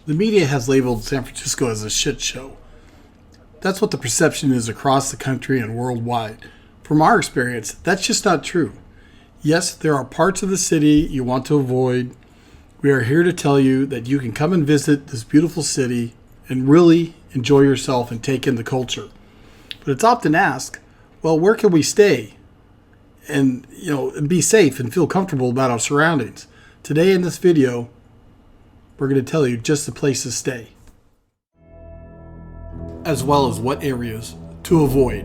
The media has labeled San Francisco as a shit show. That's what the perception is across the country and worldwide. From our experience, that's just not true. Yes, there are parts of the city you want to avoid. We are here to tell you that you can come and visit this beautiful city and really enjoy yourself and take in the culture. But it's often asked, well, where can we stay? And be safe and feel comfortable about our surroundings. Today in this video, we're going to tell you just the place to stay, as well as what areas to avoid.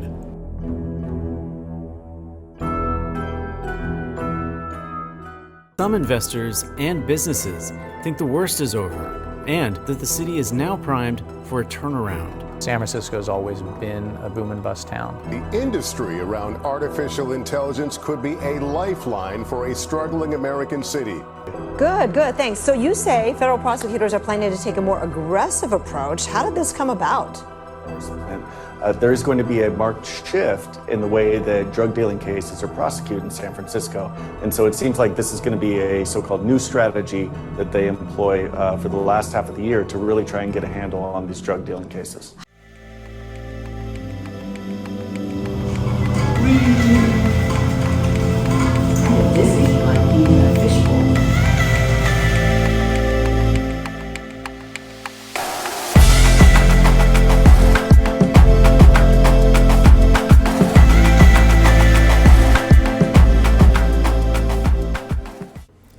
Some investors and businesses think the worst is over and that the city is now primed for a turnaround. San Francisco has always been a boom and bust town. The industry around artificial intelligence could be a lifeline for a struggling American city. Good, thanks. So you say federal prosecutors are planning to take a more aggressive approach. How did this come about? There is going to be a marked shift in the way that drug dealing cases are prosecuted in San Francisco. And so it seems like this is going to be a so-called new strategy that they employ for the last half of the year to really try and get a handle on these drug dealing cases.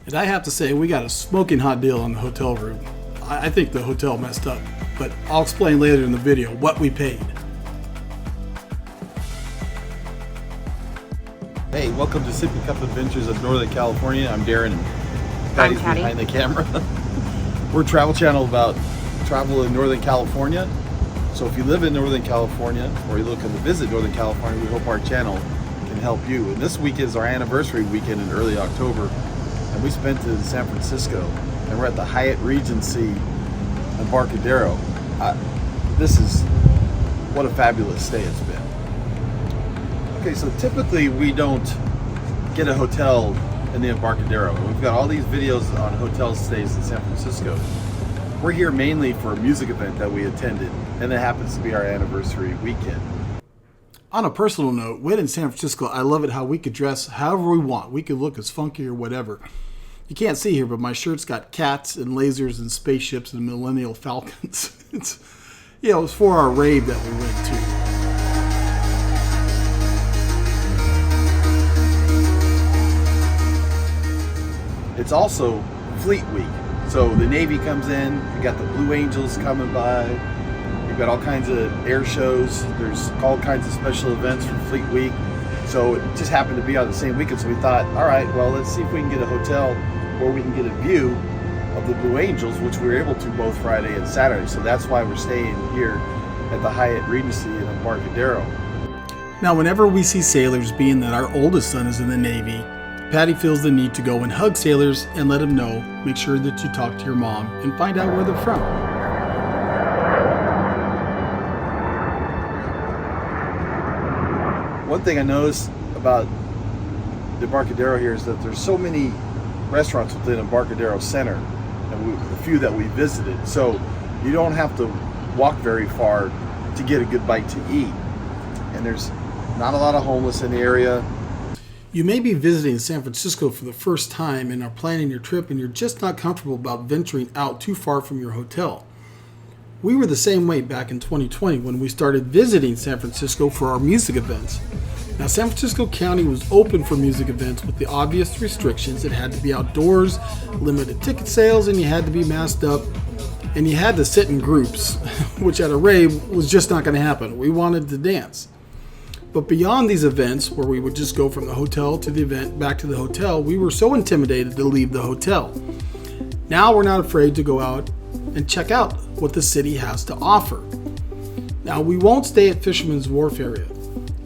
And I have to say, we got a smoking hot deal on the hotel room. I think the hotel messed up, but I'll explain later in the video what we paid. Hey, welcome to SippyCupAdventures of Northern California. I'm Darren and Patty's behind the camera. We're a travel channel about travel in Northern California. So if you live in Northern California or you're looking to visit Northern California, we hope our channel can help you. And this week is our anniversary weekend in early October. And we spent it in San Francisco, and we're at the Hyatt Regency Embarcadero. What a fabulous stay it's been. Okay, so typically we don't get a hotel in the Embarcadero. We've got all these videos on hotel stays in San Francisco. We're here mainly for a music event that we attended, and it happens to be our anniversary weekend. On a personal note, when in San Francisco, I love it how we could dress however we want. We could look as funky or whatever. You can't see here, but my shirt's got cats and lasers and spaceships and Millennial Falcons. It's for our rave that we went to. It's also Fleet Week. So the Navy comes in, we got the Blue Angels coming by. We've got all kinds of air shows. There's all kinds of special events for Fleet Week. So it just happened to be on the same weekend. So we thought, all right, well, let's see if we can get a hotel where we can get a view of the Blue Angels, which we were able to both Friday and Saturday. So that's why we're staying here at the Hyatt Regency in Embarcadero. Now, whenever we see sailors, being that our oldest son is in the Navy, Patty feels the need to go and hug sailors and let them know, make sure that you talk to your mom and find out where they're from. One thing I noticed about the Embarcadero here is that there's so many restaurants within Embarcadero Center, and the few that we visited. So you don't have to walk very far to get a good bite to eat. And there's not a lot of homeless in the area. You may be visiting San Francisco for the first time and are planning your trip, and you're just not comfortable about venturing out too far from your hotel. We were the same way back in 2020 when we started visiting San Francisco for our music events. Now, San Francisco County was open for music events with the obvious restrictions. It had to be outdoors, limited ticket sales, and you had to be masked up, and you had to sit in groups, which at a rave was just not going to happen. We wanted to dance. But beyond these events, where we would just go from the hotel to the event, back to the hotel, we were so intimidated to leave the hotel. Now we're not afraid to go out and check out what the city has to offer. Now, we won't stay at Fisherman's Wharf area.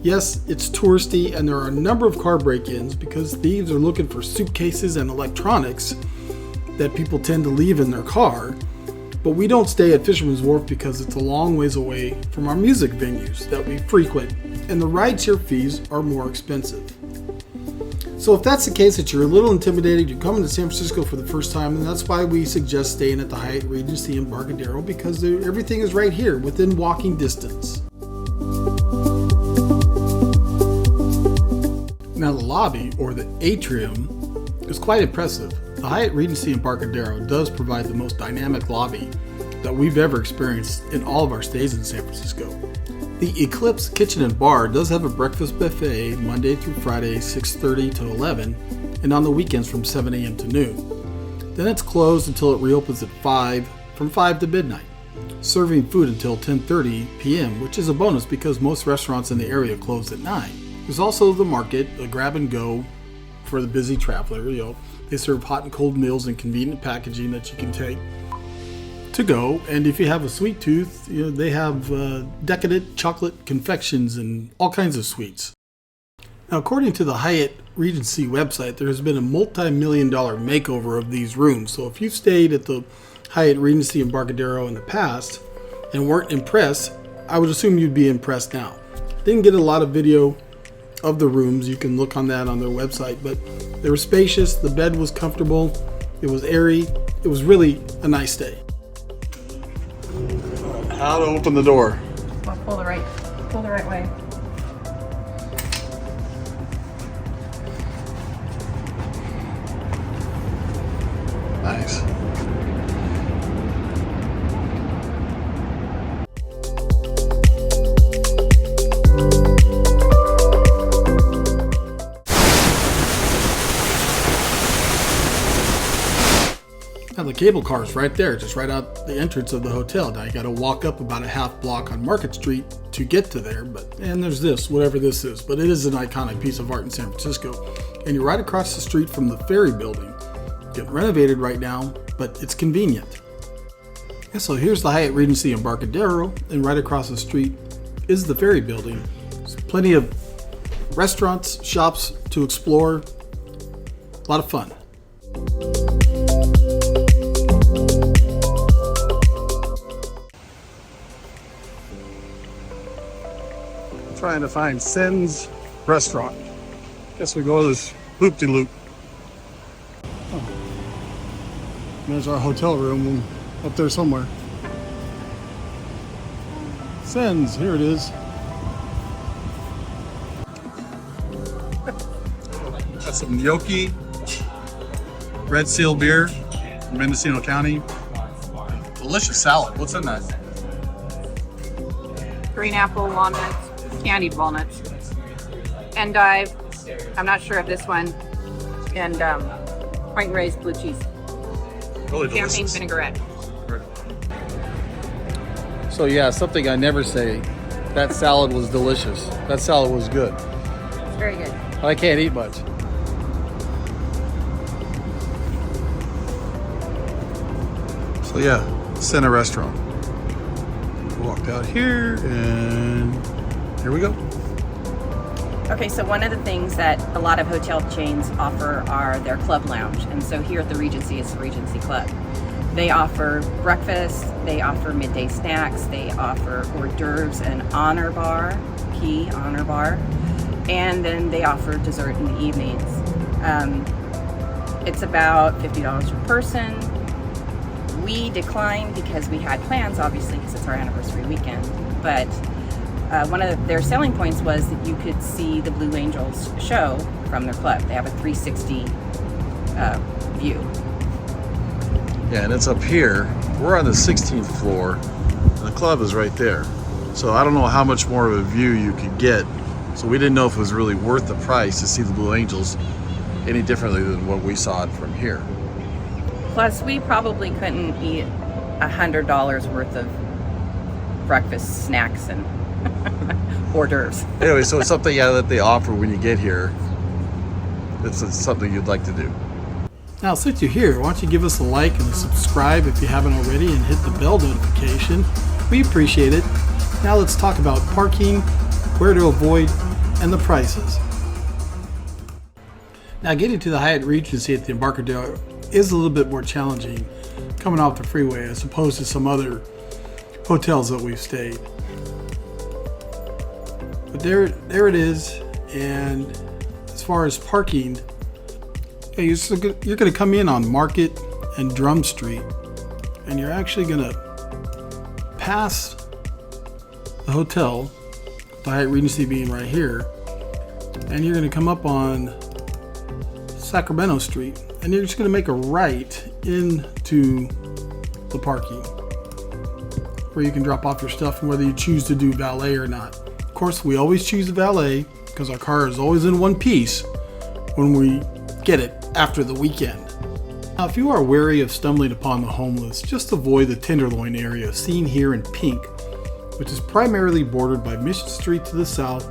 Yes, it's touristy, and there are a number of car break-ins because thieves are looking for suitcases and electronics that people tend to leave in their car. But we don't stay at Fisherman's Wharf because it's a long ways away from our music venues that we frequent, and the rideshare fees are more expensive. So if that's the case, that you're a little intimidated, you're coming to San Francisco for the first time, and that's why we suggest staying at the Hyatt Regency Embarcadero, because everything is right here within walking distance. Now the lobby, or the atrium, is quite impressive. The Hyatt Regency Embarcadero does provide the most dynamic lobby that we've ever experienced in all of our stays in San Francisco. The Eclipse Kitchen and Bar does have a breakfast buffet Monday through Friday, 6:30 to 11, and on the weekends from 7 a.m. to noon. Then it's closed until it reopens at 5, from 5 to midnight, serving food until 10:30 p.m., which is a bonus because most restaurants in the area close at 9. There's also the market, a grab and go for the busy traveler. They serve hot and cold meals in convenient packaging that you can take to go, and if you have a sweet tooth, they have decadent chocolate confections and all kinds of sweets. Now, according to the Hyatt Regency website, there has been a multi-million-dollar makeover of these rooms. So if you've stayed at the Hyatt Regency Embarcadero in the past and weren't impressed, I would assume you'd be impressed now. Didn't get a lot of video of the rooms. You can look on that on their website, but they were spacious, the bed was comfortable, it was airy, it was really a nice stay. How to open the door? Well, pull the right way. Nice. Now the cable car is right there, just right out the entrance of the hotel. Now you got to walk up about a half block on Market Street to get to there, and there's this, whatever this is, but it is an iconic piece of art in San Francisco. And you're right across the street from the Ferry Building. Getting renovated right now, but it's convenient. And so here's the Hyatt Regency Embarcadero, and right across the street is the Ferry Building. There's plenty of restaurants, shops to explore. A lot of fun. Trying to find Sen's restaurant. Guess we go to this loop-de-loop. Oh. There's our hotel room up there somewhere. Sen's, here it is. Got some gnocchi, red seal beer from Mendocino County. Delicious salad. What's in that? Green apple, walnuts, candied walnuts, endive, I'm not sure of this one, and point raised blue cheese. Really Champagne delicious. vinaigrette. So yeah, something I never say. That salad was delicious. That salad was good. It's very good. But I can't eat much. So yeah, Center Restaurant. Walked out here and here we go. Okay, so one of the things that a lot of hotel chains offer are their club lounge. And so here at the Regency, it's the Regency Club. They offer breakfast, they offer midday snacks, they offer hors d'oeuvres and honor bar, and then they offer dessert in the evenings. It's about $50 per person. We declined because we had plans, obviously, because it's our anniversary weekend. But one of their selling points was that you could see the Blue Angels show from their club. They have a 360 view. Yeah, and it's up here. We're on the 16th floor, and the club is right there. So I don't know how much more of a view you could get. So we didn't know if it was really worth the price to see the Blue Angels any differently than what we saw it from here. Plus, we probably couldn't eat $100 worth of breakfast snacks and hors d'oeuvres. Anyway, so it's something that they offer when you get here. It's something you'd like to do. Now, since you're here, why don't you give us a like and a subscribe if you haven't already, and hit the bell notification. We appreciate it. Now let's talk about parking, where to avoid, and the prices. Now, getting to the Hyatt Regency at the Embarcadero is a little bit more challenging coming off the freeway as opposed to some other hotels that we've stayed. But there it is, and as far as parking, you're going to come in on Market and Drum Street, and you're actually going to pass the hotel, the Hyatt Regency being right here, and you're going to come up on Sacramento Street, and you're just going to make a right into the parking where you can drop off your stuff, and whether you choose to do valet or not. Of course, we always choose the valet because our car is always in one piece when we get it after the weekend. Now, if you are wary of stumbling upon the homeless, just avoid the Tenderloin area seen here in pink, which is primarily bordered by Mission Street to the south,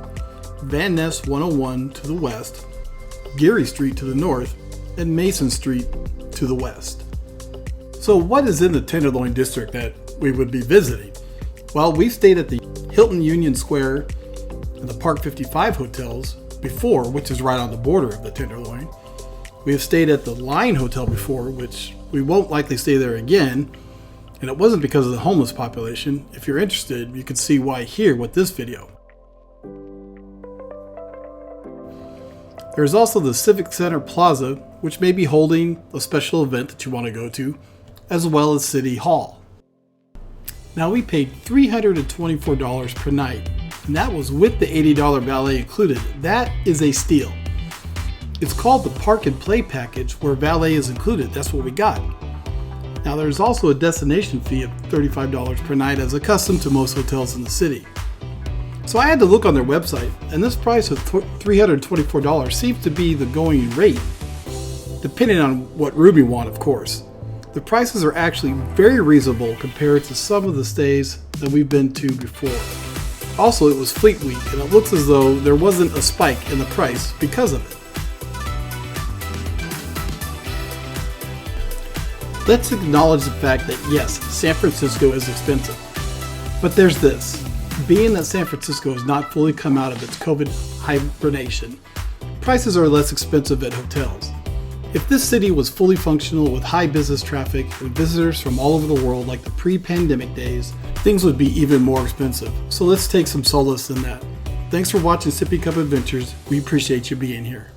Van Ness 101 to the west, Geary Street to the north, and Mason Street to the west. So what is in the Tenderloin district that we would be visiting? Well, we stayed at the Hilton Union Square and the Park 55 hotels before, which is right on the border of the Tenderloin. We have stayed at the Line Hotel before, which we won't likely stay there again, and it wasn't because of the homeless population. If you're interested, you can see why here with this video. There's also the Civic Center Plaza, which may be holding a special event that you want to go to, as well as City Hall. Now, we paid $324 per night, and that was with the $80 valet included. That is a steal. It's called the Park and Play package, where valet is included. That's what we got. Now, there's also a destination fee of $35 per night, as accustomed to most hotels in the city. So I had to look on their website, and this price of $324 seems to be the going rate, depending on what room you want, of course. The prices are actually very reasonable compared to some of the stays that we've been to before. Also, it was Fleet Week, and it looks as though there wasn't a spike in the price because of it. Let's acknowledge the fact that yes, San Francisco is expensive. But there's this. Being that San Francisco has not fully come out of its COVID hibernation, prices are less expensive at hotels. If this city was fully functional with high business traffic and visitors from all over the world like the pre-pandemic days, things would be even more expensive. So let's take some solace in that. Thanks for watching Sippy Cup Adventures. We appreciate you being here.